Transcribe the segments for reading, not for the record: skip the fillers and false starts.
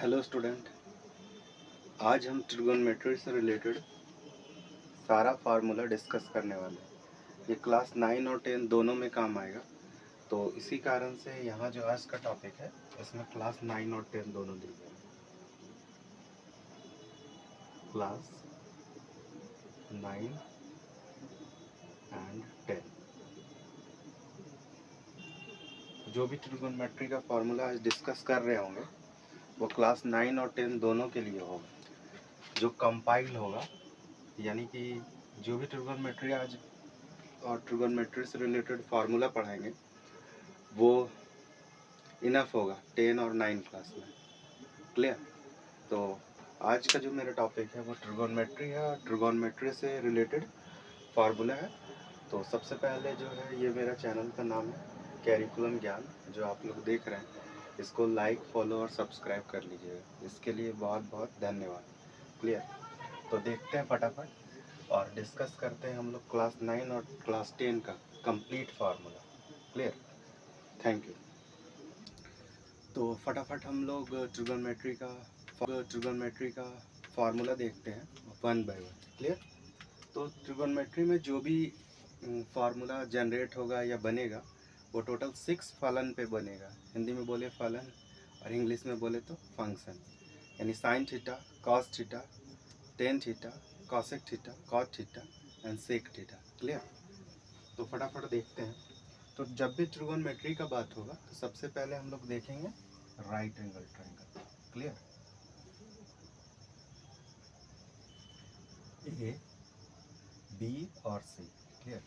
Hello student, आज हम trigonometry से रिलेटेड सारा फार्मूला डिस्कस करने वाले हैं। ये क्लास 9 और 10 दोनों में काम आएगा, तो इसी कारण से यहाँ जो आज का टॉपिक है इसमें क्लास 9 और 10 दोनों दी गई है। क्लास 9 एंड 10 जो भी ट्रिगोनोमेट्री का फार्मूला आज डिस्कस कर रहे होंगे वो क्लास 9 और 10 दोनों के लिए होगा। जो कंपाइल होगा यानी कि जो भी ट्रिगोनोमेट्री आज और ट्रिगोनोमेट्री से रिलेटेड फार्मूला पढ़ाएंगे वो इनफ होगा 10 और 9 क्लास में। क्लियर? तो आज का जो मेरा टॉपिक है वो ट्रिगोनोमेट्री है और ट्रिगोनोमेट्री से रिलेटेड फार्मूला है। तो सबसे पहले जो है ये मेरा चैनल का नाम है कैरिकुलम ज्ञान, जो आप लोग देख रहे हैं इसको लाइक, फॉलो और सब्सक्राइब कर लीजिएगा। इसके लिए बहुत बहुत धन्यवाद। क्लियर? तो देखते हैं फटाफट और डिस्कस करते हैं हम लोग क्लास 9 और क्लास 10 का complete formula. Clear? Thank you. तो फटाफट हम लोग ट्रिगोनोमेट्री का फार्मूला देखते हैं वन बाय वन। क्लियर? तो ट्रिगोनोमेट्री में जो भी फार्मूला जनरेट होगा या बनेगा वो टोटल 6 फलन पे बनेगा। हिंदी में बोले फलन और इंग्लिश में बोले तो फंक्शन, यानी sine theta, cos theta, tan theta, cosec theta, cot theta and sec theta. Clear? तो फटाफट देखते हैं। तो जब भी ट्रिगोनोमेट्री का बात होगा तो सबसे पहले हम लोग देखेंगे राइट एंगल ट्रायंगल। क्लियर? ए, बी और सी। क्लियर?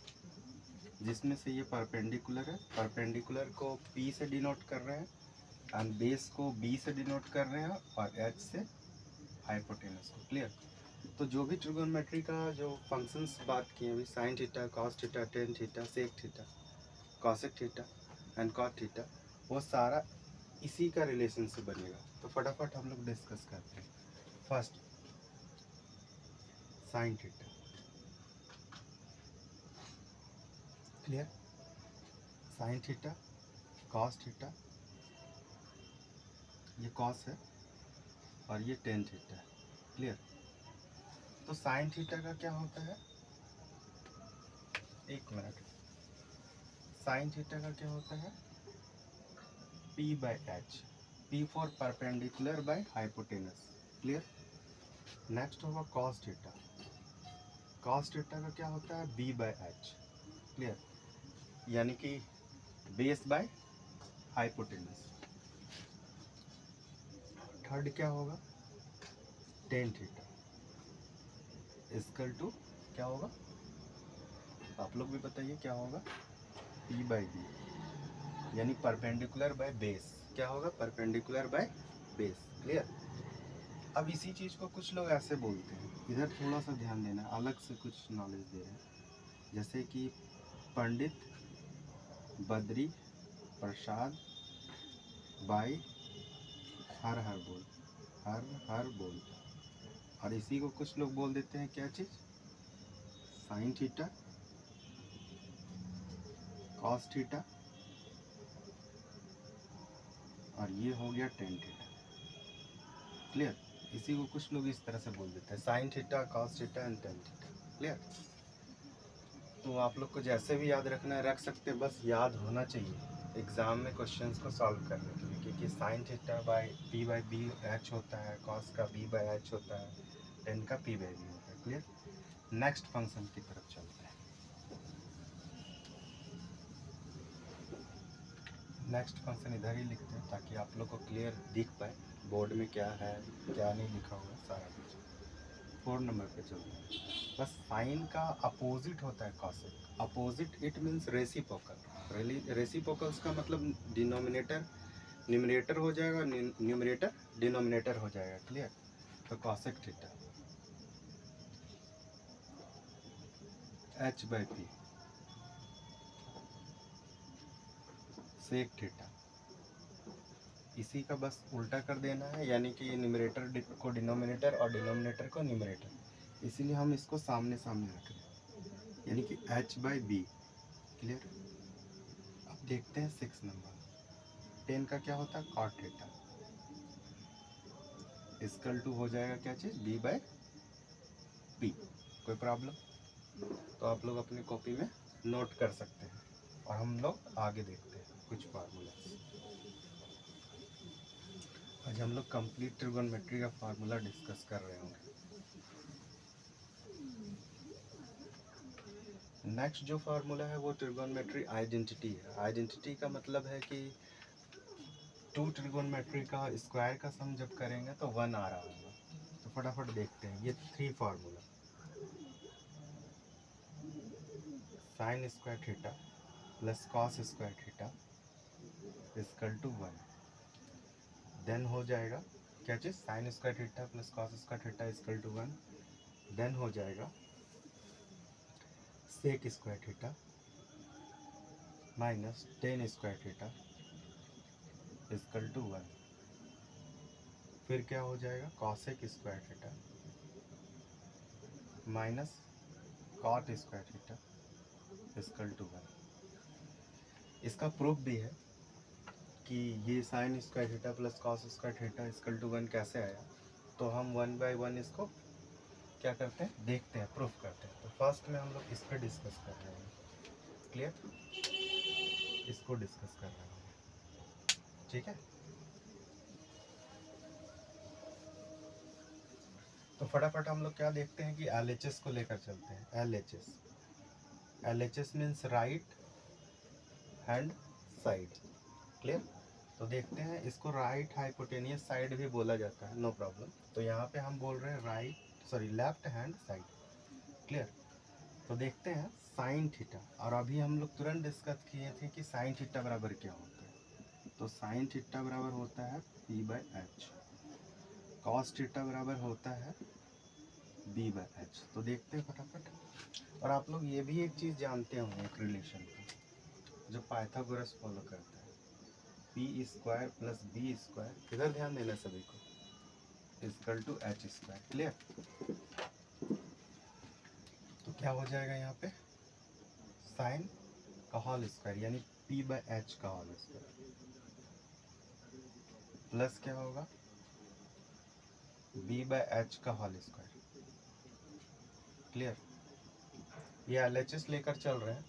जिसमें से ये परपेंडिकुलर है, परपेंडिकुलर को पी से डिनोट कर रहे हैं एंड बेस को बी से डिनोट कर रहे हैं और एच से हाइपोटेनस को। क्लियर? तो जो भी ट्रिगोनोमेट्री का जो फंक्शंस बात किए अभी, sine theta, cos theta, tan theta, sec theta, cosec theta and cot theta, वो सारा इसी का रिलेशन से बनेगा। तो फटाफट हम लोग डिस्कस करते हैं। First sine theta. Clear? Sign theta, cos theta, ये कॉस है और ये टेन थीटा है। क्लियर? तो साइन थीटा का क्या होता है, एक मिनट, साइन थीटा का क्या होता है, P by H, P for perpendicular by hypotenuse. Clear? Next होगा कॉस थीटा, कॉस थीटा का क्या होता है, B बाई एच। क्लियर? यानी कि बेस बाय हाइपोटेनस। थर्ड क्या होगा, टेन थीटा इक्वल टू क्या होगा, आप लोग भी बताइए क्या होगा, P बाई बी, यानी परपेंडिकुलर बाय बेस। क्या होगा, परपेंडिकुलर बाय बेस। क्लियर? अब इसी चीज़ को कुछ लोग ऐसे बोलते हैं, इधर थोड़ा सा ध्यान देना, अलग से कुछ नॉलेज दे रहे हैं। जैसे कि पंडित बद्री प्रसाद बाई हर हर बोल, हर हर बोल। और इसी को कुछ लोग बोल देते हैं क्या चीज़, साइन थीटा, कॉस थीटा और ये हो गया टेन थीटा। क्लियर? इसी को कुछ लोग इस तरह से बोल देते हैं, sign theta, cos theta and ten theta. Clear? तो आप लोग को जैसे भी याद रखना है रख सकते हैं, बस याद होना चाहिए एग्ज़ाम में क्वेश्चंस को सॉल्व करने के लिए, क्योंकि sine theta by P by B H होता है, कॉस का बी बाई एच होता है, टेन का पी बाई बी होता है। क्लियर? नेक्स्ट फंक्शन की तरफ चलते हैं। नेक्स्ट फंक्शन इधर ही लिखते हैं ताकि आप लोग को क्लियर दिख पाए बोर्ड में क्या है क्या नहीं लिखा हुआ सारा कुछ। 4 नंबर पे चलते हैं। बस साइन का अपोजिट होता है cosec. Opposite it means reciprocal. Reciprocals का मतलब डिनोमिनेटर न्यूमरेटर हो जाएगा, न्यूमरेटर डिनोमिनेटर हो जाएगा। क्लियर? तो cosec theta H by P, sec theta, इसी का बस उल्टा कर देना है, यानी कि न्यूमरेटर को डिनोमिनेटर और डिनोमिनेटर को न्यूमरेटर, इसीलिए हम इसको सामने सामने रख रहे हैं, यानी कि h बाई बी। क्लियर? अब देखते हैं 6 नंबर, 10 का क्या होता है, कॉट थीटा, इक्वल टू हो जाएगा क्या चीज़, बी बाय पी। कोई प्रॉब्लम? तो आप लोग अपनी कॉपी में नोट कर सकते हैं और हम लोग आगे देखते हैं कुछ फार्मूला। आज हम लोग कंप्लीट ट्रिगोनोमेट्री का फार्मूला डिस्कस कर रहे होंगे। नेक्स्ट जो फार्मूला है वो ट्रिगोनोमेट्री आइडेंटिटी है। आइडेंटिटी का मतलब है कि टू ट्रिगोनोमेट्री का स्क्वायर का सम जब करेंगे तो 1 आ रहा होगा। तो फटाफट देखते हैं ये 3 formula. Sine square theta plus cos square theta equal to 1। Then हो जाएगा क्या चीज़, sine square theta plus cos square theta equal to 1। Then हो जाएगा sec square theta minus tan square theta equal to 1। फिर क्या हो जाएगा, cosec square theta minus cot square theta equal to 1। इसका प्रूफ भी है कि ये sine square theta plus cos square theta equal to 1 कैसे आया। तो हम 1 बाय 1 इसको क्या करते हैं, देखते हैं, प्रूफ करते हैं। तो फर्स्ट में हम लोग इस पर डिस्कस कर रहे हैं। क्लियर? इसको डिस्कस कर रहे हैं, ठीक है। तो फटाफट हम लोग क्या देखते हैं कि LHS को लेकर चलते हैं। LHS means right hand side. Clear? तो देखते हैं, इसको राइट हाइपोटेनियस साइड भी बोला जाता है, नो प्रॉब्लम। तो यहाँ पे हम बोल रहे हैं लेफ्ट हैंड साइड। क्लियर? तो देखते हैं साइन थीटा, और अभी हम लोग तुरंत डिस्कस किए थे कि साइन थीटा बराबर क्या होता है। तो साइन थीटा बराबर होता है P by H, cos theta बराबर होता है B बाय एच। तो देखते हैं फटाफट। और आप लोग ये भी एक चीज़ जानते होंगे, एक रिलेशन को जो पाइथागोरस फॉलो करता है, P square plus B square, इधर ध्यान देना सभी को, equal to H square. Clear? तो क्या हो जाएगा यहाँ पे, साइन का होल स्क्वायर यानी पी बाय एच का होल स्क्वायर प्लस क्या होगा, बी बाय एच का होल स्क्वायर। क्लियर? ये LHS लेकर चल रहे हैं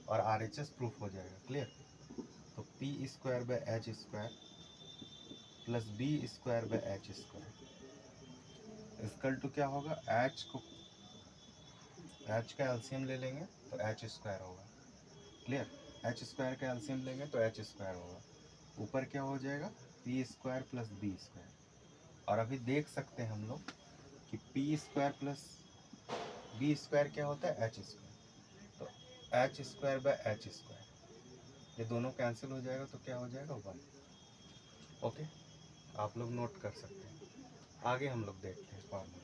और RHS प्रूफ हो जाएगा। क्लियर? तो P square by H square plus B square by H square equal to क्या होगा, एच का एलसीएम ले लेंगे तो एच स्क्वायर होगा। क्लियर? एच स्क्वायर का एलसीएम लेंगे तो एच स्क्वायर होगा। ऊपर क्या हो जाएगा, P square plus B square. और अभी देख सकते हैं हम लोग कि P square plus B square क्या होता है, एच स्क्वायर। तो H square by H square, ये दोनों कैंसिल हो जाएगा तो क्या हो जाएगा, 1। ओके, आप लोग नोट कर सकते हैं। आगे हम लोग देखते हैं फार्मूला।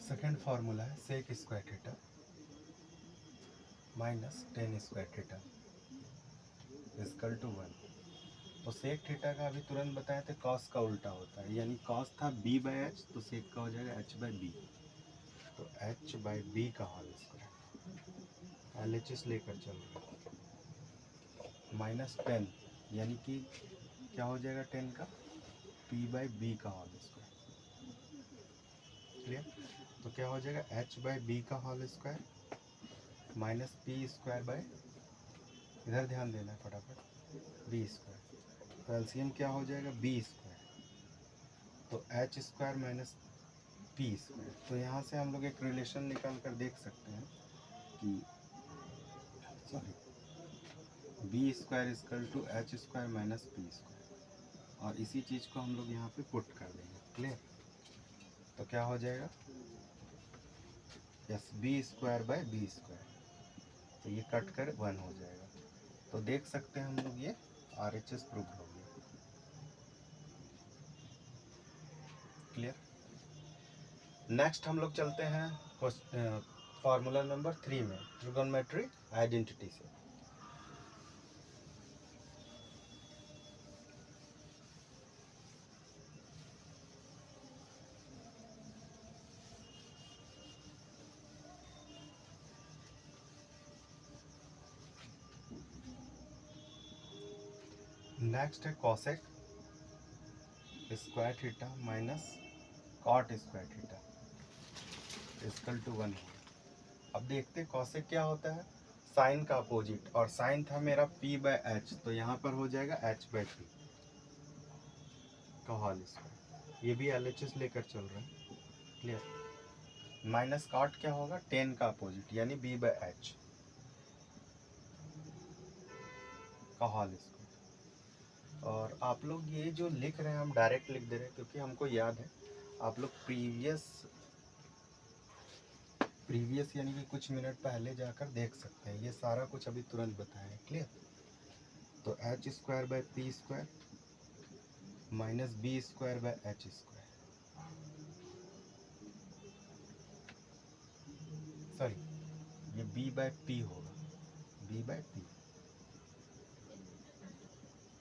सेकेंड फार्मूला है sec square theta minus tan square theta equal to 1। तो सेक थीटा का अभी तुरंत बताए थे, कॉस का उल्टा होता है, यानी कॉस था b बाई एच, तो सेक का हो जाएगा h बाई बी। तो h बाई बी का होल स्क्वायर, LHS लेकर चल रहे हैं, माइनस 10 यानी कि क्या हो जाएगा 10 का, p बाई बी का होल स्क्वायर। क्लियर? तो क्या हो जाएगा, h बाई बी का whole square minus P square by, इधर ध्यान देना है फटाफट, बी स्क्वायर। तो एलसीएम क्या हो जाएगा, बी स्क्वायर, तो H square minus P square. तो यहाँ से हम लोग एक रिलेशन निकाल कर देख सकते हैं कि B square equal to H square minus P square, और इसी चीज़ को हम लोग यहाँ पे पुट कर देंगे। क्लियर? तो क्या हो जाएगा, yes, B square by B square. तो ये कट कर 1 हो जाएगा। तो देख सकते हैं हम लोग ये RHS प्रूफ हो गया। क्लियर? नेक्स्ट हम लोग चलते हैं फार्मूला नंबर 3 में, ट्रिगोनोमेट्री आइडेंटिटी से। नेक्स्ट है cosec square theta minus cot square theta equal to 1। अब देखते हैं कॉसेक क्या होता है, साइन का अपोजिट, और साइन था मेरा p बाय एच, तो यहाँ पर हो जाएगा h बाय पी का होल स्क्वायर। ये भी LHS लेकर चल रहे हैं, क्लियर। माइनस कॉट क्या होगा, टेन का अपोजिट यानी b बाय एच का होल स्क्वायर। और आप लोग ये जो लिख रहे हैं हम डायरेक्ट लिख दे रहे हैं क्योंकि हमको याद है। आप लोग प्रीवियस यानी कि कुछ मिनट पहले जाकर देख सकते हैं, ये सारा कुछ अभी तुरंत बताया है, क्लियर। तो H square by P square minus B square by H square, sorry ये b बाय पी होगा, b बाय पी।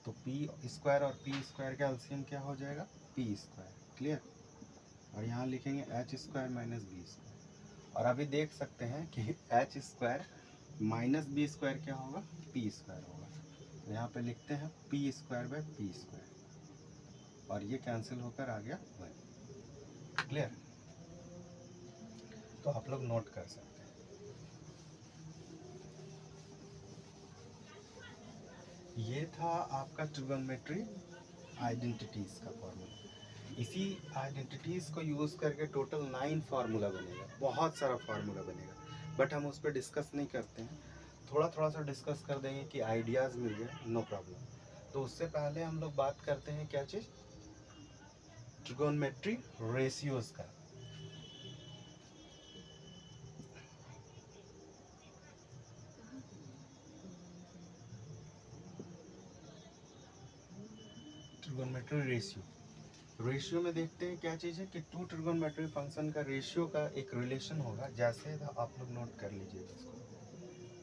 तो p स्क्वायर और p स्क्वायर का एलसीएम क्या हो जाएगा, p स्क्वायर, क्लियर। और यहाँ लिखेंगे H square minus B square. और अभी देख सकते हैं कि H square minus B square क्या होगा, पी स्क्वायर होगा। तो यहाँ पे लिखते हैं P square by P square, और ये कैंसिल होकर आ गया 1, क्लियर। तो आप लोग नोट कर सकते हैं। ये था आपका ट्रिगोनोमेट्री आइडेंटिटीज का फॉर्मूला। इसी आइडेंटिटीज़ को यूज़ करके टोटल 9 फार्मूला बनेगा, बहुत सारा फार्मूला बनेगा, बट हम उस पर डिस्कस नहीं करते हैं। थोड़ा सा डिस्कस कर देंगे कि आइडियाज़ मिल गए, नो प्रॉब्लम। तो उससे पहले हम लोग बात करते हैं क्या चीज़, ट्रिगोनोमेट्री रेशियोज़ का। ट्रिगोनोमेट्री रेशियो में देखते हैं क्या चीज़ है कि टू ट्रिगोनोमेट्री फंक्शन का रेशियो का एक रिलेशन होगा। जैसे आप लोग नोट कर लीजिए इसको,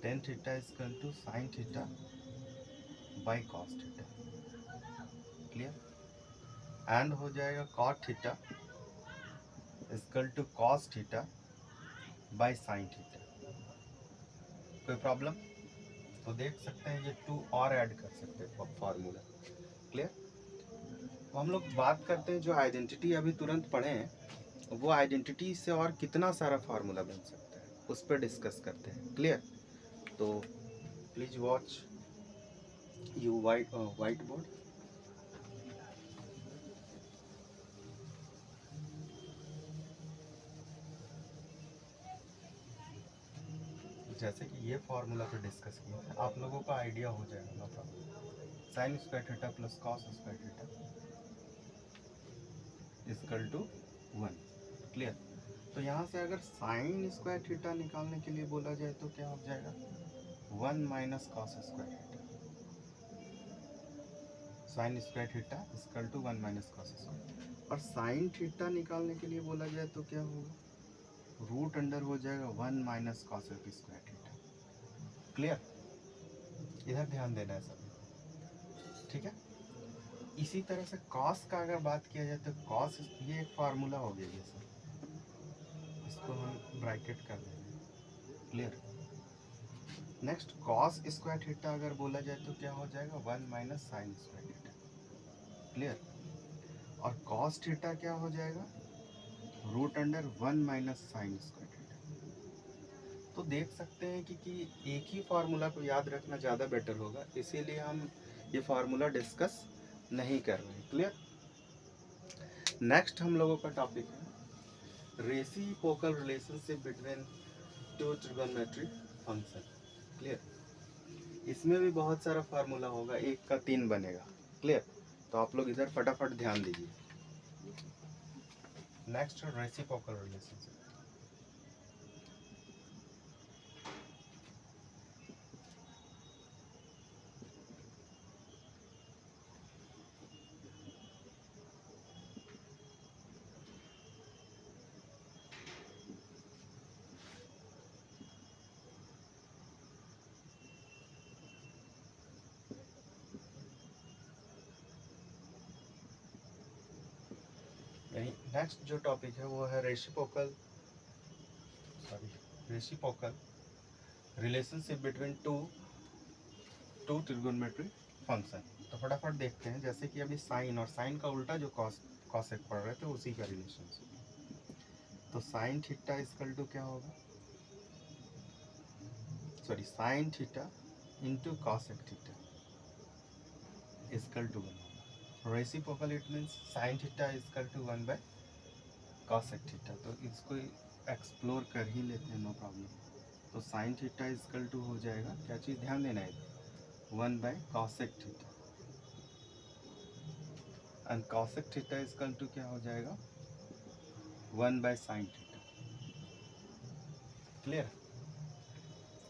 tan theta equal to sine theta by cos theta, clear. And हो जाएगा cot theta equal to cos theta by sine theta. कोई प्रॉब्लम? तो देख सकते हैं ये 2 और ऐड कर सकते हैं फॉर्मूला, क्लियर। तो हम लोग बात करते हैं जो आइडेंटिटी अभी तुरंत पढ़े हैं, वो आइडेंटिटी से और कितना सारा फार्मूला बन सकता है उस पर डिस्कस करते हैं, क्लियर। तो please watch you white board. जैसे कि ये फार्मूला पे डिस्कस किया है, आप लोगों का आइडिया हो जाएगा, no problem. Sine square theta plus cos square theta equal to 1, clear. तो यहाँ से अगर साइन स्क्वायर थीटा निकालने के लिए बोला जाए तो क्या हो जाएगा, 1 minus cos square theta. Sine square theta equal to 1 minus cos square. और साइन थीटा निकालने के लिए बोला जाए तो क्या होगा, रूट अंडर हो जाएगा 1 minus cos square theta, clear. इधर ध्यान देना है सभी, ठीक है। इसी तरह से कॉस का अगर बात किया जाए तो कॉस, ये एक फार्मूला हो गया, ये सर इसको हम ब्रैकेट कर देंगे, clear. Next cos square theta अगर बोला जाए तो क्या हो जाएगा, 1 minus sine square theta, clear. और कॉस थीटा क्या हो जाएगा, root under 1 minus sine square theta. तो देख सकते हैं कि एक ही फार्मूला को याद रखना ज़्यादा बेटर होगा, इसीलिए हम ये फार्मूला डिस्कस नहीं कर रहे हैं, क्लियर। नेक्स्ट हम लोगों का टॉपिक है reciprocal relationship between two trigonometry function, clear. इसमें भी बहुत सारा फार्मूला होगा, 1 का 3 बनेगा, क्लियर। तो आप लोग इधर फटाफट ध्यान दीजिए। Next reciprocal relationship. नेक्स्ट जो टॉपिक है वो है reciprocal relationship between two trigonometry function, तो फटाफट देखते हैं, जैसे कि अभी साइन और साइन का उल्टा जो कॉसेक पढ़ रहे थे उसी का रिलेशनशिप। तो साइन थीटा इक्वल टू क्या होगा, sorry sine theta into cosec theta equal to 1। Reciprocal it means sine theta equal to 1 by cosec theta. तो इसको एक्सप्लोर कर ही लेते हैं, नो प्रॉब्लम। तो साइन थीटा इक्वल टू हो जाएगा, क्या चीज़ ध्यान देना है, 1 by cosec theta, and cosec theta equal to क्या हो जाएगा, 1 बाय साइन थीटा। क्लियर,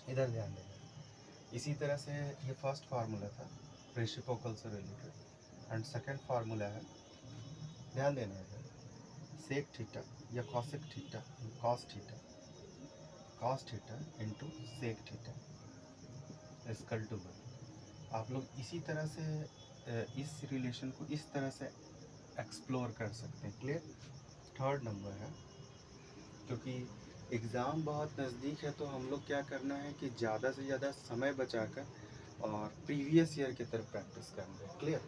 इधर ध्यान देना। इसी तरह से ये फर्स्ट फार्मूला था रेसिप्रोकल से रिलेटेड, एंड सेकेंड फार्मूला है, ध्यान देना है, सेक थीटा या cosec theta, cos theta into sec theta equal to 1। आप लोग इसी तरह से इस रिलेशन को इस तरह से एक्सप्लोर कर सकते हैं। क्लियर। थर्ड नंबर है, क्योंकि एग्ज़ाम बहुत नज़दीक है तो हम लोग क्या करना है कि ज़्यादा से ज़्यादा समय बचाकर और प्रीवियस ईयर की तरफ प्रैक्टिस करना है। क्लियर।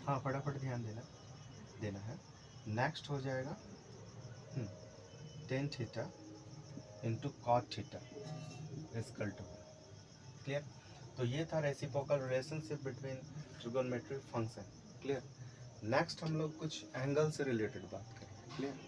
हाँ, फटाफट ध्यान देना है। नेक्स्ट हो जाएगा tan theta into cot theta equal to. Clear. तो ये था reciprocal relationship between trigonometric function. Clear. Next हम लोग कुछ एंगल से रिलेटेड बात करेंगे। क्लियर।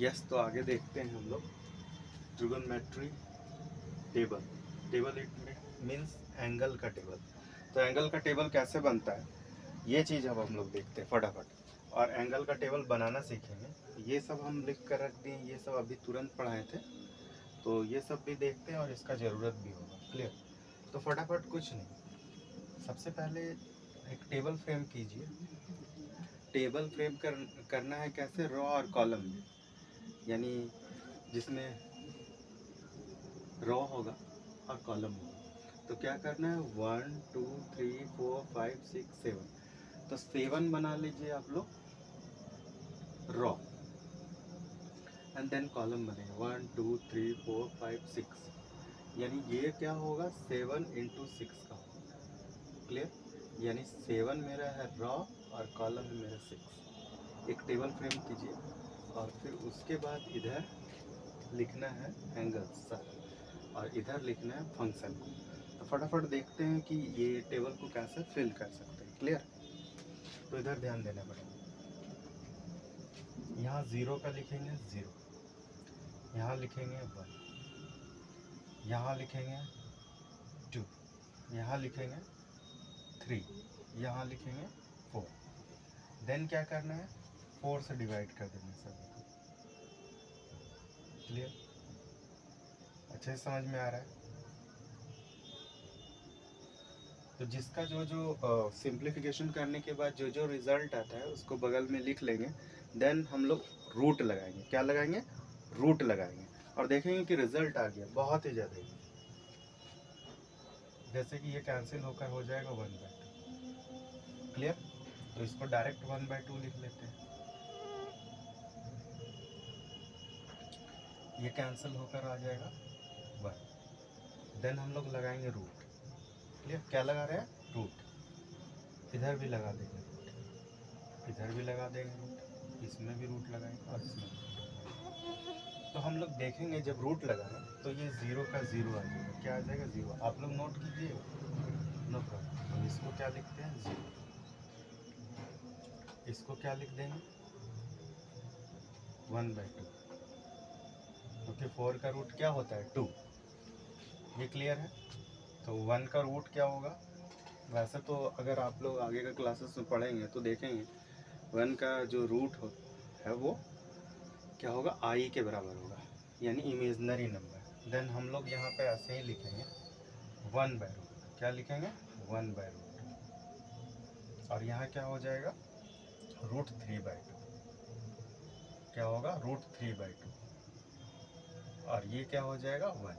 यस, तो आगे देखते हैं हम लोग trigonometry table it means angle का टेबल। तो एंगल का टेबल कैसे बनता है ये चीज़ अब हम लोग देखते हैं फटाफट, और एंगल का टेबल बनाना सीखेंगे। ये सब हम लिख कर रख दिए, ये सब अभी तुरंत पढ़ाए थे, तो ये सब भी देखते हैं और इसका ज़रूरत भी होगा। क्लियर। तो फटाफट कुछ नहीं, सबसे पहले एक टेबल फ्रेम कीजिए। टेबल फ्रेम करना है कैसे, रो और कॉलम में, यानी जिसमें रो होगा और कॉलम होगा। तो क्या करना है, 1 2 3 4 5 6 7, तो 7 बना लीजिए आप लोग रो, एंड देन कॉलम बनेगा 1 2 3 4 5 6, यानी ये क्या होगा 7 इंटू 6 का होगा। क्लियर। यानी 7 मेरा है रॉ और कॉलम है मेरा 6। एक टेबल फ्रेम कीजिए और फिर उसके बाद इधर लिखना है एंगल्स सर, और इधर लिखना है फंक्शन को। तो फटाफट देखते हैं कि ये टेबल को कैसे फिल कर सकते हैं। क्लियर। तो इधर ध्यान देना पड़ेगा, यहाँ 0 का लिखेंगे 0, यहाँ लिखेंगे 1, यहाँ लिखेंगे 2, यहाँ लिखेंगे 3, यहाँ लिखेंगे 4। देन क्या करना है, 4 से डिवाइड कर देना सभी को। क्लियर, अच्छे से समझ में आ रहा है। तो जिसका जो जो सिंप्लीफिकेशन करने के बाद जो जो रिजल्ट आता है उसको बगल में लिख लेंगे। देन हम लोग रूट लगाएंगे, क्या लगाएंगे, रूट लगाएंगे, और देखेंगे कि रिजल्ट आ गया बहुत ही ज़्यादा। जैसे कि ये कैंसिल होकर हो जाएगा 1/2। क्लियर। तो इसको डायरेक्ट 1/2 लिख लेते हैं, ये कैंसिल होकर आ जाएगा 1। देन हम लोग लगाएंगे रूट। क्लियर, क्या लगा रहे हैं, रूट। इधर भी लगा देंगे रूट, इधर भी लगा देंगे रूट, इसमें भी रूट लगाएंगे और इसमें भी। तो हम लोग देखेंगे जब रूट लगाएं तो ये 0 का 0 आ जाएगा। क्या आ जाएगा, 0। आप लोग नोट कीजिए, नो प्रॉब्लम। तो इसको क्या लिखते हैं, 0। इसको क्या लिख देंगे, 1/2, क्योंकि 4 का रूट क्या होता है, 2। ये क्लियर है। तो 1 का रूट क्या होगा, वैसे तो अगर आप लोग आगे का क्लासेस में पढ़ेंगे तो देखेंगे 1 का जो रूट है वो क्या होगा, आई के बराबर होगा, यानी इमेजनरी नंबर। देन हम लोग यहाँ पे ऐसे ही लिखेंगे 1/√। क्या लिखेंगे 1/√2 और यहाँ क्या हो जाएगा √3/2, क्या होगा √3/2 और ये क्या हो जाएगा 1।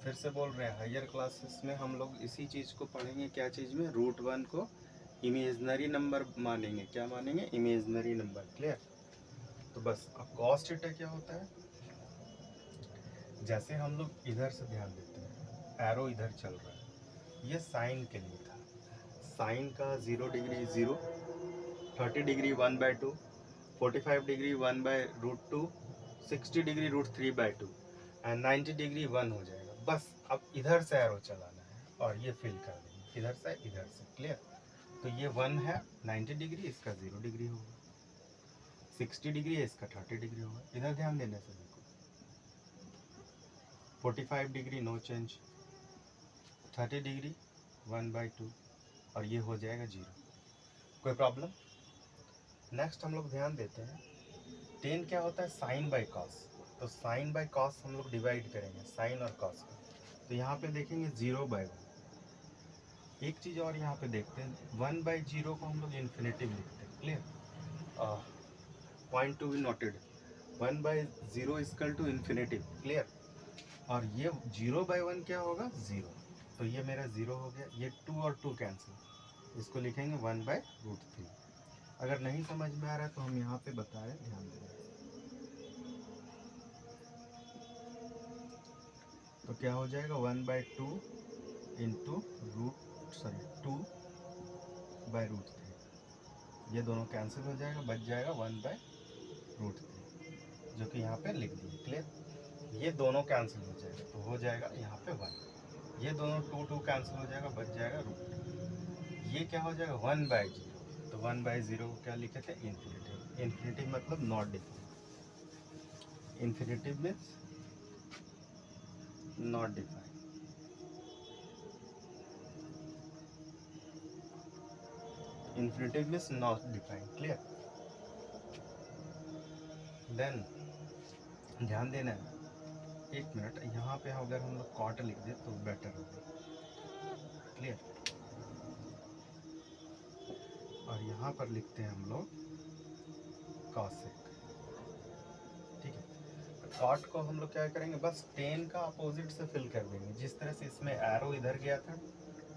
फिर से बोल रहे हैं हायर क्लासेस में हम लोग इसी चीज़ को पढ़ेंगे, क्या चीज़ में, √1 को इमेजनरी नंबर मानेंगे, क्या मानेंगे इमेजनरी नंबर। क्लियर। तो बस अब कॉस थीटा क्या होता है, जैसे हम लोग इधर से ध्यान देते हैं एरो इधर चल रहा है, ये साइन के लिए था, साइन का 0 degree 0, 30 degree 1/2, 45 degree 1/√2, 60 degree √3/2 and 90 degree 1 हो जाएगा। बस अब इधर से एरो चलाना है और ये फिल कर देंगे इधर से इधर से। क्लियर। तो ये 1 है 90 डिग्री, इसका 0 डिग्री होगा, 60 डिग्री है इसका 30 डिग्री होगा। इधर ध्यान देने से देखो 45 डिग्री नो चेंज, 30 डिग्री 1/2 और ये हो जाएगा 0। कोई प्रॉब्लम। नेक्स्ट हम लोग ध्यान देते हैं टेन क्या होता है साइन बाई कॉस, तो साइन बाई कॉस हम लोग डिवाइड करेंगे साइन और कॉस को, तो यहाँ पे देखेंगे 0/1। एक चीज़ और यहाँ पे देखते हैं 1/0 को हम लोग इन्फिनेटिव लिखते हैं। Clear. Point to be noted 1/0 equal to infinitive. Clear. और ये 0/1 क्या होगा 0, तो ये मेरा 0 हो गया, ये 2 और 2 कैंसिल, इसको लिखेंगे 1/√3। अगर नहीं समझ में आ रहा है तो हम यहाँ पे बता रहे हैं, ध्यान देना। तो क्या हो जाएगा 1/2 इंटू 2/√3, ये दोनों कैंसिल हो जाएगा, बच जाएगा 1/√3 जो कि यहाँ पे लिख दिए। क्लियर। ये दोनों कैंसिल हो जाएगा तो हो जाएगा यहाँ पे 1, ये दोनों 2 कैंसिल हो जाएगा, बच जाएगा √2, ये क्या हो जाएगा 1/0, तो 1/0 को क्या लिखे थे इन्फिनेटिव। इन्फिनेटिव मतलब not defined, infinitive means not defined. Infinitive means not defined. Clear. Then ध्यान देना है, एक मिनट, यहाँ पे अगर हम लोग कॉट लिख दे तो बेटर होगा। क्लियर। और यहाँ पर लिखते हैं हम लोग कॉसेक। ठीक है। कॉट को हम लोग क्या करेंगे, बस टेन का अपोजिट से फिल कर देंगे, जिस तरह से इसमें एरो इधर गया था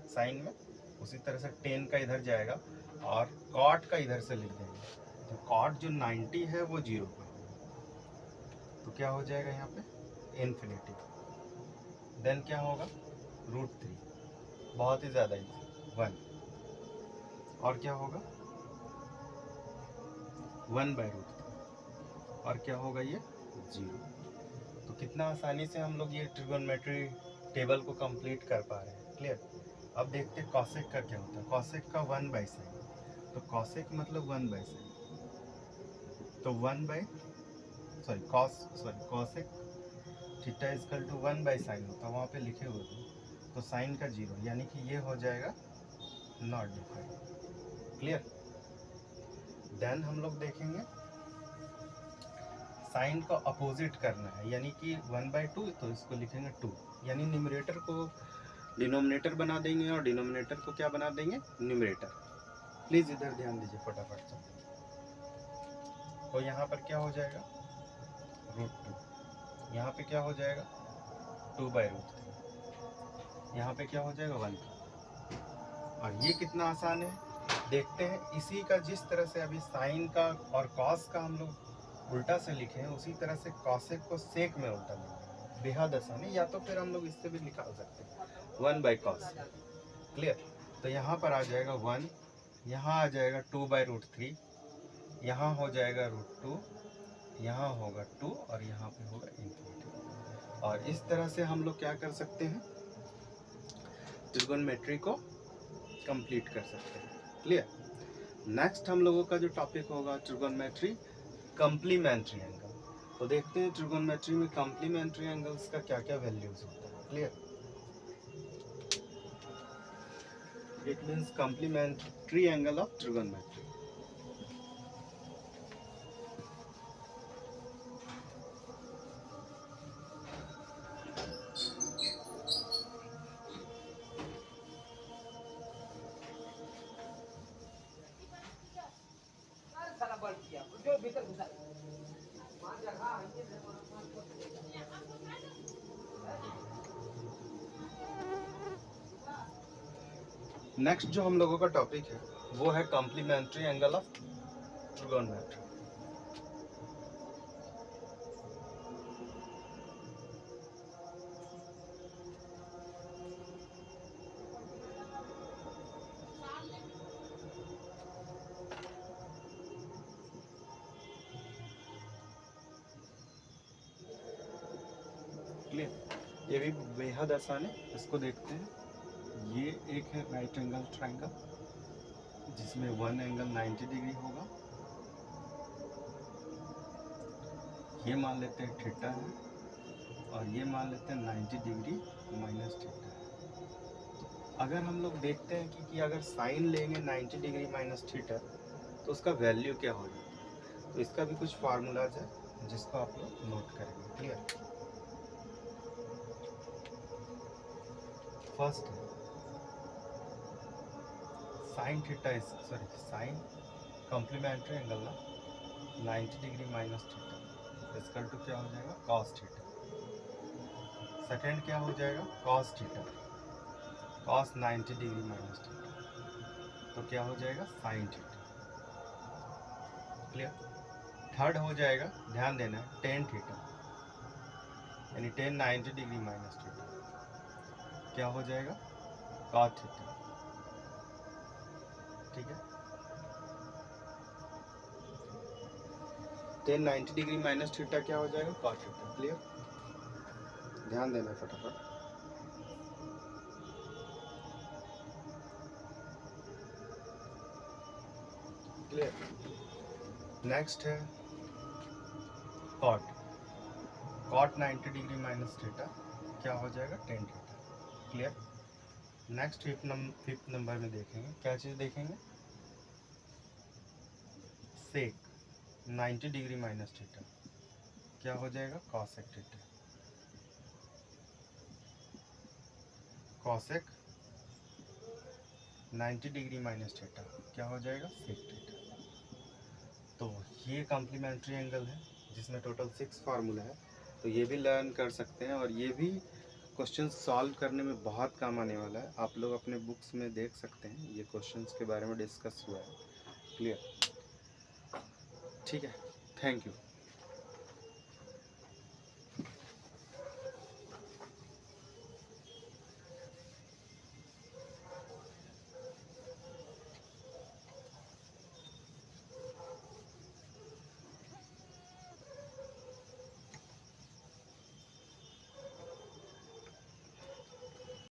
साइन में, उसी तरह से टेन का इधर जाएगा और कॉट का इधर से लिख देंगे। तो कॉट जो 90 है वो 0 पे, तो क्या हो जाएगा यहाँ पे इन्फिनिटी। देन क्या होगा √3, बहुत ही ज़्यादा इजी, 1, और क्या होगा 1/√3 और क्या होगा ये 0। तो कितना आसानी से हम लोग ये ट्रिगोनोमेट्री टेबल को कंप्लीट कर पा रहे हैं। क्लियर। अब देखते हैं कॉसेक का क्या होता है। कॉसेक का 1/sin, तो कॉसेक मतलब 1/sin, तो cosec theta equal to 1/sin होता है, वहाँ पे लिखे हुए थे, तो साइन का 0, यानी कि ये हो जाएगा नॉट डिफाइंड। क्लियर। देन हम लोग देखेंगे साइन का अपोजिट करना है, यानी कि 1/2, तो इसको लिखेंगे 2, यानी न्यूमरेटर को डिनोमिनेटर बना देंगे और डिनोमिनेटर को क्या बना देंगे न्यूमरेटर। प्लीज इधर ध्यान दीजिए फटाफट से। तो यहाँ पर क्या हो जाएगा √2, यहाँ पे क्या हो जाएगा 2/√3, यहाँ पे क्या हो जाएगा 1। और ये कितना आसान है देखते हैं। इसी का जिस तरह से अभी साइन का और कॉस का हम लोग उल्टा से लिखे हैं, उसी तरह से कॉसेक को सेक में उल्टा लिखें, बेहद आसान है। या तो फिर हम लोग इससे भी निकाल सकते हैं 1/cos। क्लियर। तो यहाँ पर आ जाएगा 1, यहाँ आ जाएगा 2/√3, यहाँ हो जाएगा √2, यहाँ होगा 2 और यहाँ पे होगा इन्फिनिटी। और इस तरह से हम लोग क्या कर सकते हैं ट्रिगोनोमेट्री को कंप्लीट कर सकते हैं। क्लियर। नेक्स्ट हम लोगों का जो टॉपिक होगा ट्रिगोनोमेट्री कम्प्लीमेंट्री एंगल। तो देखते हैं ट्रिगोनोमेट्री में कम्प्लीमेंट्री एंगल्स का क्या क्या वैल्यूज होता है। Clear. It means complementary angle of trigonometry. Next जो हम लोगों का टॉपिक है वो है complementary angle of trigonometry. Clear, ये भी बेहद आसान है, इसको देखते हैं। ये एक है राइट एंगल ट्रायंगल जिसमें वन एंगल 90 डिग्री होगा। ये मान लेते हैं थीटा है और ये मान लेते हैं 90 डिग्री माइनस थीटा है। अगर हम लोग देखते हैं कि अगर साइन लेंगे 90 डिग्री माइनस थीटा तो उसका वैल्यू क्या होगा, तो इसका भी कुछ फार्मूलाज है जिसको आप लोग नोट करेंगे। क्लियर, फर्स्ट है sine theta is sorry sine complementary angle ना 90 डिग्री माइनस थीटा इसका टू क्या हो जाएगा कॉस थीटा। सेकेंड क्या हो जाएगा cos theta, cos 90 degree minus theta तो क्या हो जाएगा साइन थीटा। क्लियर, थर्ड हो जाएगा, ध्यान देना है, टेन थीटा यानी टेन 90 डिग्री माइनस थीटा क्या हो जाएगा कॉट थीटा। ठीक है, टेन 90 डिग्री माइनस थीटा क्या हो जाएगा कॉट थीटा। क्लियर, ध्यान देना फटाफट। क्लियर, नेक्स्ट है cot, cot 90 degree minus theta क्या हो जाएगा tan theta. Clear, next fifth number में देखेंगे, क्या चीज़ देखेंगे, सेक 90 डिग्री माइनस थीटा क्या हो जाएगा cosec theta. Cosec 90 degree minus theta क्या हो जाएगा सेक थीटा। तो ये कॉम्प्लीमेंट्री एंगल है जिसमें टोटल 6 फार्मूला है, तो ये भी लर्न कर सकते हैं और ये भी क्वेश्चन सॉल्व करने में बहुत काम आने वाला है। आप लोग अपने बुक्स में देख सकते हैं, ये क्वेश्चंस के बारे में डिस्कस हुआ है। क्लियर, ठीक है, थैंक यू।